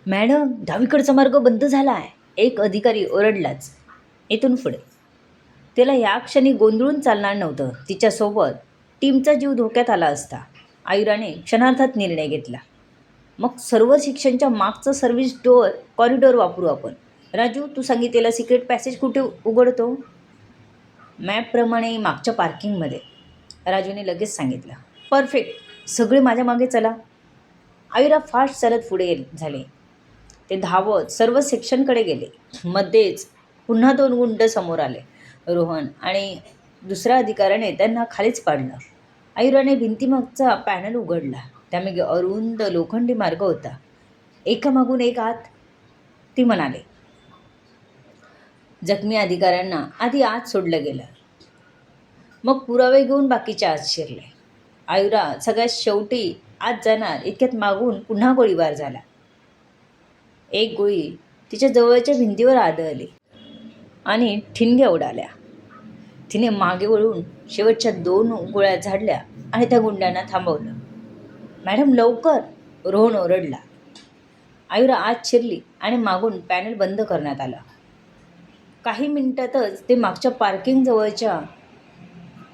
Madam, डावीकडचा मार्ग बंद झाला आहे. एक अधिकारी ओरडलाच. इथून पुढे त्याला या क्षणी गोंधळून चालणार नव्हतं. तिच्यासोबत टीमचा जीव धोक्यात आला असता. आयुराने क्षणार्धात निर्णय घेतला. मग सर्व शिक्षणच्या मागचं सर्व्हिस कॉरिडॉर वापरू आपण. राजू, तू सांगितलेला सिक्रेट पॅसेज कुठे उघडतो? मॅपप्रमाणे मागच्या पार्किंगमध्ये, राजूने लगेच सांगितलं. परफेक्ट, सगळे माझ्या मागे चला. आयुरा फास्ट चालत पुढे झाले. ते धावत सर्व सेक्शनकडे गेले. मध्येच पुन्हा दोन गुंड समोर आले. रोहन आणि दुसऱ्या अधिकाऱ्याने त्यांना खालीच पाडलं. आयुराने भिंतीमागचा पॅनल उघडला. त्यामागे अरुंद लोखंडी मार्ग होता. एकामागून एक आत, ती म्हणाले. जखमी अधिकाऱ्यांना आधी आत सोडलं गेलं. मग पुरावे घेऊन बाकीचे आत शिरले. आयुरा सगळ्यात शेवटी आत जाणार इतक्यात मागून पुन्हा गोळीबार झाला. एक गोळी तिच्या जवळच्या भिंतीवर आदळली आणि ठिणग्या उडाल्या. तिने मागे वळून शेवटच्या 2 गोळ्या झाडल्या आणि त्या गुंड्यांना थांबवलं. मॅडम, लवकर, रोहन ओरडला. आयुरा आत शिरली आणि मागून पॅनल बंद करण्यात आलं. काही मिनिटातच ते मागच्या पार्किंग जवळच्या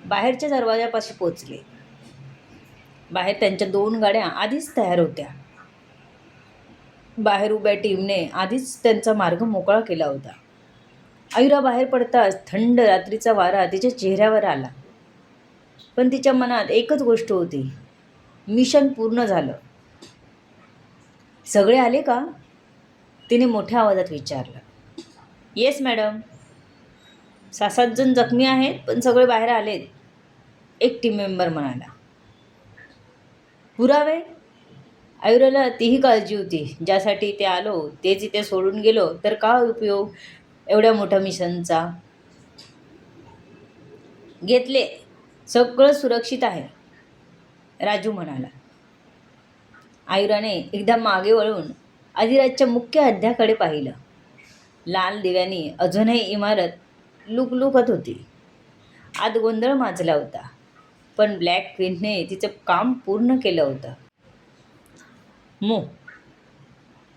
बाहेरच्या दरवाजापाशी पोचले. बाहेर त्यांच्या 2 गाड्या आधीच तयार होत्या. बाहेर उभ्या टीमने आधीच त्यांचा मार्ग मोकळा केला होता. आयुरा बाहेर पडताच थंड रात्रीचा वारा तिच्या चेहऱ्यावर आला. पण तिच्या मनात एकच गोष्ट होती. मिशन पूर्ण झालं. सगळे आले का? तिने मोठ्या आवाजात विचारलं. Yes madam. 6-7 जण जखमी आहेत, पण सगळे बाहेर आलेत, एक टीम मेंबर म्हणाला. पुरावे? आयुराला तीही काळजी होती. ज्यासाठी ते आलो तेच इथे सोडून गेलो तर काय उपयोग एवढ्या मोठ्या मिशनचा? घेतले, सगळं सुरक्षित आहे, राजू म्हणाला. आयुराने एकदा मागे वळून अधिराजच्या मुख्य अड्ड्याकडे पाहिलं. लाल दिव्यांनी अजूनही इमारत लुकलुकत होती. आत गोंधळ माजला होता, पण ब्लॅक क्वीनने तिचं काम पूर्ण केलं होतं. मो,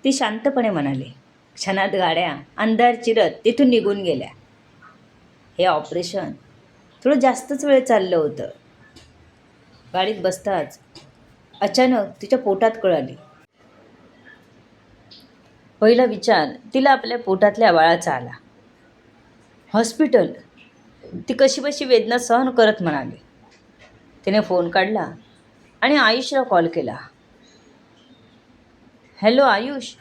ती शांतपणे म्हणाली. क्षणात गाड्या अंधार चिरत तिथून निघून गेल्या. हे ऑपरेशन थोडं जास्तच वेळ चाललं होतं. गाडीत बसताच अचानक तिच्या पोटात कळ आली. पहिला विचार तिला आपल्या पोटातल्या बाळाचा आला. हॉस्पिटल, ती कशीबशी वेदना सहन करत म्हणाली. तिने फोन काढला आणि आयुषला कॉल केला. हॅलो आयुष,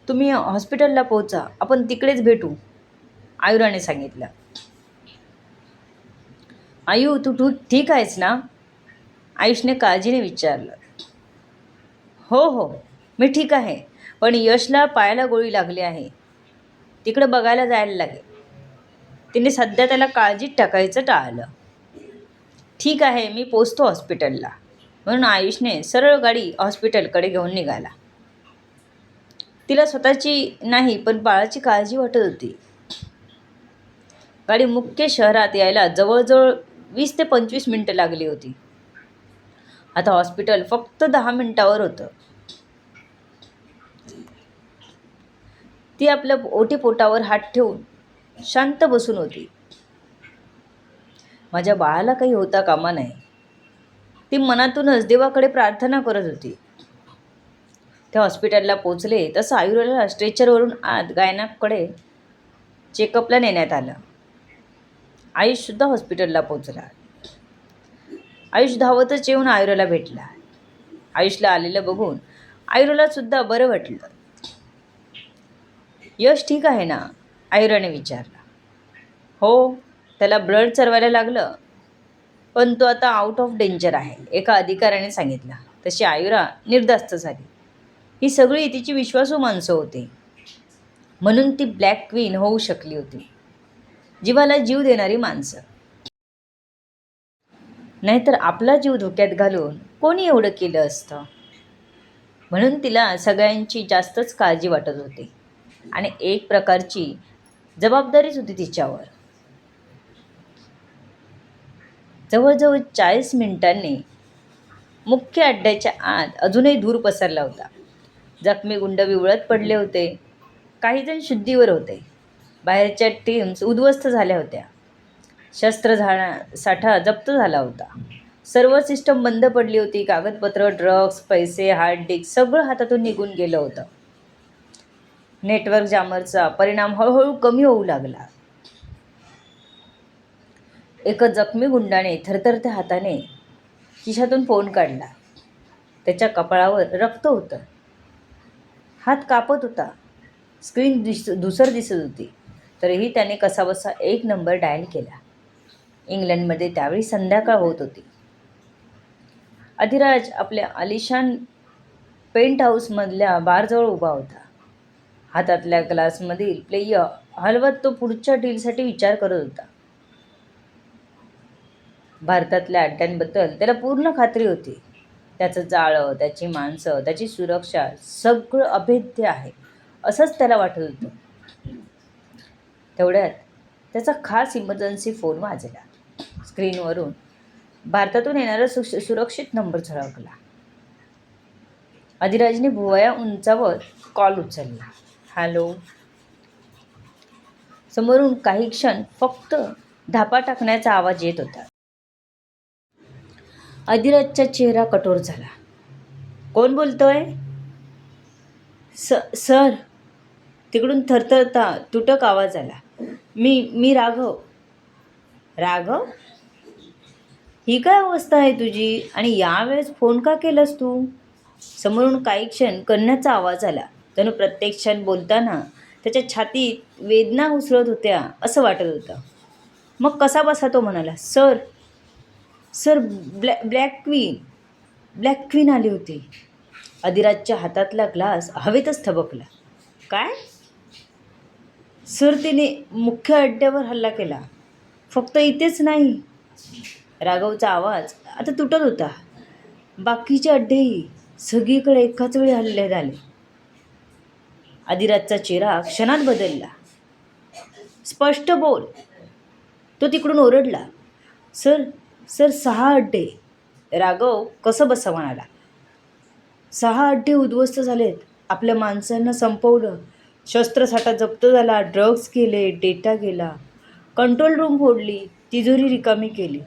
तुम्ही हॉस्पिटलला पोहोचा, आपण तिकडेच भेटू, आयुराने सांगितलं. आयु, तू ठीक आहेस ना? आयुषने काळजीने विचारलं. हो हो, मी ठीक आहे, पण यशला पायाला गोळी लागली आहे. तिकडे बघायला जायला लागेल. तिने सध्या त्याला काळजीत टाकायचं टाळलं. ठीक आहे, मी पोचतो हॉस्पिटलला, म्हणून आयुषने सरळ गाडी हॉस्पिटलकडे घेऊन निघाला. तिला स्वतःची नाही पण बाळाची काळजी वाटत होती. गाडी मुख्य शहरात यायला जवळजवळ 20 ते 25 मिनटं लागली होती. आता हॉस्पिटल फक्त 10 मिनिटावर होतं. ती आपल्या ओटीपोटावर हात ठेवून शांत बसून होती. माझ्या बाळाला काही होता कामा नये, ती मनातूनच देवाकडे प्रार्थना करत होती. ते हॉस्पिटलला पोचले तसं आयुर्वेला स्ट्रेचरवरून आत गायनाकडे चेकअपला नेण्यात आलं. आयुषसुद्धा हॉस्पिटलला पोचला. आयुष धावतच येऊन आयुर्वेला भेटला. आयुषला आलेलं बघून आयुर्वेला सुद्धा बरं वाटलं. यश ठीक आहे ना? आयुराने विचारलं. हो, त्याला ब्लड चरवायला लागलं, पण तो आता आउट ऑफ डेंजर आहे, एका अधिकाऱ्याने सांगितलं. तशी आयुरा निर्धास्त झाली. ही सगळी तिची विश्वासू माणसं होती, म्हणून ती ब्लॅक क्वीन होऊ शकली होती. जीवाला जीव देणारी माणसं. नाहीतर आपला जीव धोक्यात घालून कोणी एवढं केलं असतं? म्हणून तिला सगळ्यांची जास्तच काळजी वाटत होती आणि एक प्रकारची जबाबदारीच होती तिच्यावर. जवळजवळ 40 मिनिटांनी मुख्य अड्ड्याच्या आत अजूनही धूर पसरला होता. जखमी गुंड विवळत पडले होते. काहीजण शुद्धीवर होते. बाहेरच्या टीम्स उद्ध्वस्त झाल्या होत्या. साठा जप्त झाला होता. सर्व सिस्टम बंद पडली होती. कागदपत्र, ड्रग्ज, पैसे, हार्ड डिस्क सगळं हातातून निघून गेलं होतं. नेटवर्क जॅमरचा परिणाम हळूहळू कमी होऊ लागला. एका जखमी गुंडाने थरथरत्या हाताने खिशातून फोन काढला. त्याच्या कपाळावर रक्त होतं. हात कापत होता. स्क्रीन धूसर दिसत होती. तरीही त्याने कसाबसा एक नंबर डायल केला. इंग्लंडमध्ये त्यावेळी संध्याकाळ होत होती. अधिराज आपल्या आलिशान पेंट हाऊसमधल्या बारजवळ उभा होता. हातातल्या ग्लासमधील पेय हलवत तो पुढच्या डीलसाठी विचार करत होता. भारतातल्या अड्ड्यांबद्दल त्याला पूर्ण खात्री होती. त्याचं जाळं, त्याची माणसं, त्याची सुरक्षा सगळं अभेद्य आहे असंच त्याला वाटत होतं. तेवढ्यात त्याचा खास इमर्जन्सी फोन वाजला. स्क्रीनवरून भारतातून येणारा सुरक्षित नंबर झळकला. अधिराजने भुवया उंचावत कॉल उचलला. हॅलो. समोरून काही क्षण फक्त धापा टाकण्याचा आवाज येत होता. अधिराजचा चेहरा कठोर झाला. कोण बोलतोय? सर. तिकडून थरथरता तुटक आवाज आला. मी राघव. राघव? ही काय अवस्था आहे तुझी? आणि यावेळेस फोन का केलास तू? समोरून काही क्षण करण्याचा आवाज आला. त्यानं प्रत्यक्षात बोलताना त्याच्या छातीत वेदना उसळत होत्या असं वाटत होतं. मग कसा बसा तो म्हणाला. सर ब्लॅक क्वीन आली होती. अधिराजच्या हातातला ग्लास हवेतच थबकला. काय? सर, तिने मुख्य अड्ड्यावर हल्ला केला. फक्त इथेच नाही. राघवचा आवाज आता तुटत होता. बाकीचे अड्डेही सगळीकडे एकाच वेळी हल्ले झाले. अधिराजचा चेहरा क्षणात बदलला. स्पष्ट बोल. तो तिकडून ओरडला. सर 6 अड्डे. राघव कसं बसा म्हणाला. 6 अड्डे उद्ध्वस्त झालेत. आपल्या माणसांना संपवलं. शस्त्रसाठा जप्त झाला. ड्रग्ज गेले. डेटा गेला. कंट्रोल रूम फोडली. तिजोरी रिकामी केली.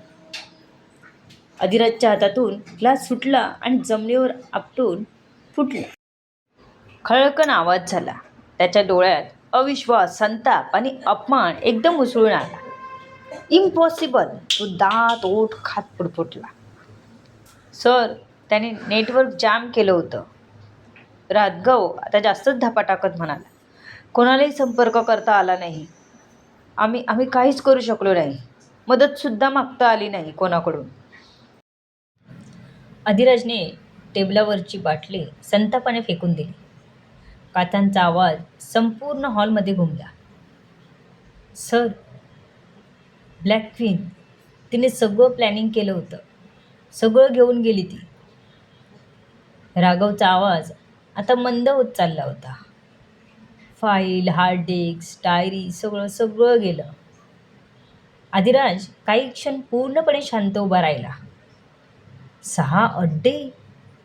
अधिराजच्या हातातून ग्लास सुटला आणि जमिनीवर आपटून फुटला. खळकन आवाज झाला. त्याच्या डोळ्यात अविश्वास, संताप आणि अपमान एकदम उसळून आला. इम्पॉसिबल. तो दात ओठ खात पुटपुटला. सर, त्याने नेटवर्क जॅम केलं होतं. राघव आता जास्तच धापा टाकत म्हणाला. कोणालाही संपर्क करता आला नाही. आम्ही काहीच करू शकलो नाही. मदतसुद्धा मागता आली नाही कोणाकडून. अधिराजने टेबलावरची बाटली संतापाने फेकून दिली. काचांचा आवाज संपूर्ण हॉलमध्ये घुमला. सर, ब्लॅक क्वीन, तिने सगळं प्लॅनिंग केलं होतं. सगळं घेऊन गेली ती. राघवचा आवाज आता मंद होत चालला होता. फाईल, हार्ड डिस्क, डायरी सगळं गेलं. अधिराज काही क्षण पूर्णपणे शांत उभा राहिला. 6 अड्डे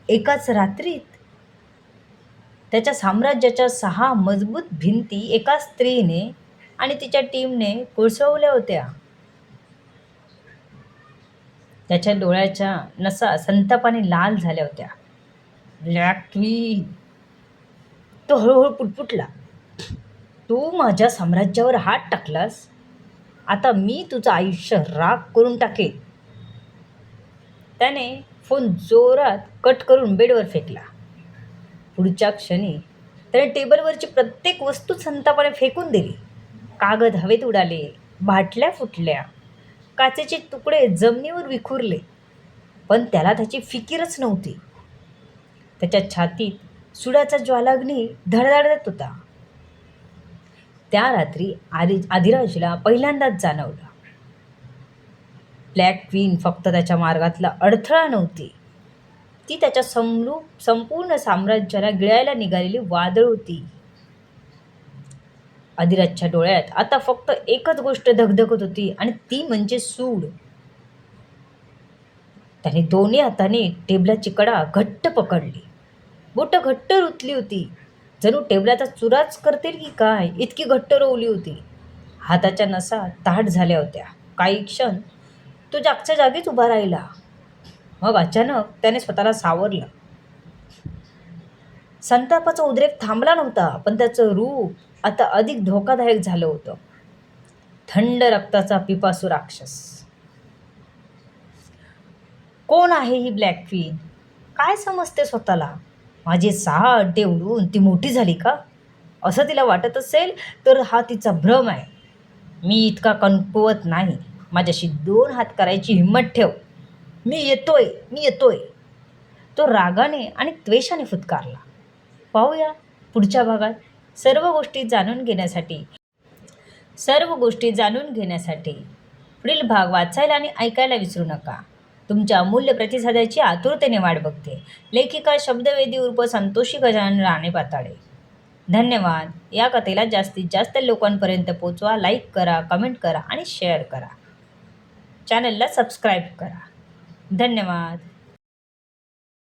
एकाच रात्रीत. त्याच्या साम्राज्याच्या 6 मजबूत भिंती एका स्त्रीने आणि तिच्या टीमने कोसळवल्या होत्या. त्याच्या डोळ्याच्या नसा संतापाने लाल झाल्या होत्या. Black queen. तो हळूहळू पुटपुटला. तू माझ्या साम्राज्यावर हात टाकलास. आता मी तुझं आयुष्य राख करून टाकेन. त्याने फोन जोरात कट करून बेडवर फेकला. पुढच्या क्षणी त्याने टेबलवरची प्रत्येक वस्तू संतापाने फेकून दिली. कागद हवेत उडाले. बाटल्या फुटल्या. काचेचे तुकडे जमिनीवर विखुरले. पण त्याला त्याची फिकीरच नव्हती. त्याच्या छातीत सुडाचा ज्वालाग्नी धडधडत होता. त्या रात्री अधिराजला पहिल्यांदाच जाणवलं. ब्लॅक क्वीन फक्त त्याच्या मार्गातला अडथळा नव्हती. ती त्याच्या संपूर्ण साम्राज्याला गिळायला निघालेली वादळ होती. अधिराजच्या डोळ्यात आता फक्त एकच गोष्ट धगधगत होती आणि ती म्हणजे सूड. त्याने दोन्ही हाताने टेबलाची कडा घट्ट पकडली. बोटं घट्ट रुतली होती. जणू टेबलाचा चुराच करतील की काय, इतकी घट्ट रोवली होती. हाताच्या नसा ताठ झाल्या होत्या. काही क्षण तो जागच्या जागीच उभा राहिला. मग अचानक त्याने स्वतःला सावरलं. संतापाचा उद्रेक थांबला नव्हता, पण त्याचं रूप आता अधिक धोकादायक झालं होतं. थंड रक्ताचा पिपासू राक्षस. कोण आहे ही ब्लॅक क्वीन? काय समजते स्वतःला? माझे 6 अड्डे उडवून ती मोठी झाली का? असं तिला वाटत असेल तर हा तिचा भ्रम आहे. मी इतका कमकुवत नाही. माझ्याशी 2 हात करायची हिंमत ठेव. मी येतोय. तो रागाने आणि द्वेषाने फुत्कारला. पाहूया पुढच्या भागात. सर्व गोष्टी जाणून घेण्यासाठी पुढील भाग वाचायला आणि ऐकायला विसरू नका. तुमच्या अमूल्य प्रतिसादाची आतुरतेने वाट बघते. लेखिका शब्दवेदी उर्फ संतोषी गजानन राणे पाताळे. धन्यवाद. या कथेला जास्तीत जास्त लोकांपर्यंत पोचवा. लाईक करा, कमेंट करा आणि शेअर करा. चॅनलला सबस्क्राईब करा. धन्यवाद.